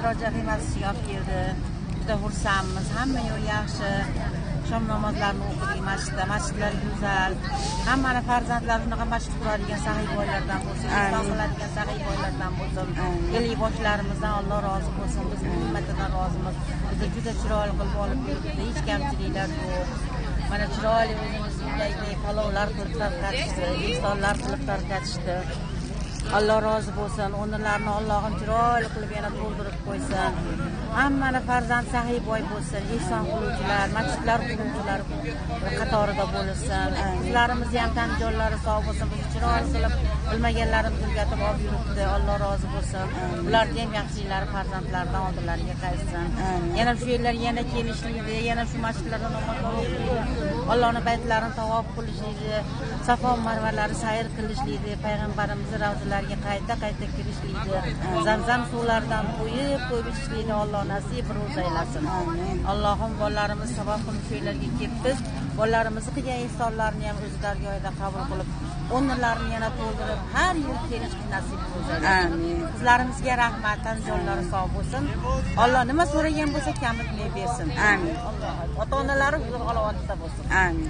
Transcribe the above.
roja qiymati olib keldi. Juda xursandmiz. Hamma yo'l yaxshi. Shom namozlarini o'qidik masjidda. Masjidlar go'zal. Hammani farzandlari shunaqa masjid quradigan saxiy boylardan bo'lsin, islom qiladigan saxiy boylardan bo'lsin. Ellik boshlarimizdan Alloh rozi bo'lsin. Biz ummatidan rozimiz. Bizni juda chiroyli qilib olib yuribdi. Hech kamchiliklar yo'q. Mana chiroyli o'zimizday palovlar qilib tarqatishdi, iftorlar qilib tarqatishdi. Alloh rozi bo'lsin. O'rnlarni Allohim chiroyli qilib yana to'ldirib qo'ysin. Hammani farzand saxiy boy bo'lsin. Ihson qiluvchilar, masjidlar quruvchilar qatorida bo'lsin. Bizlarimizni ham tan joylari sog' bo'lsin. Bizni chiroyli qilib bilmaganlarimizni o'rgatib olib yuribdi. Alloh rozi bo'lsin. Ularga ham yaxshiliklari farzandlaridan oldilariga qaytsin. Yana shu yerlar yana kelishlikdi, yana shu masjidlarda namoz o'qishlikdi. Allohning baytlarini tavob qilishlikdi, Safo marvalari sayr qilishlikdi, payg'ambarimizning ravzalariga qayta kirishlikdi. Zamzam suvlaridan qo'yib ichishlikni Alloh nasib ro'za aylasin. Allohim bolalarimiz sabab qilib shu yerlarga kelib biz bolalarimizni qilgan ihsonlarini ham o'z dargohida qabul qilib, o'rnlarini yana to'ldirib, har yil kelishni nasib ro'za aylasin. Qizlarimizga rahmat, tan jonlari sog' bo'lsin. Alloh nima so'ragan bo'lsa kamidni bersin. Amin. Ota-onalari huzur-halovat bo'lsin. Amin.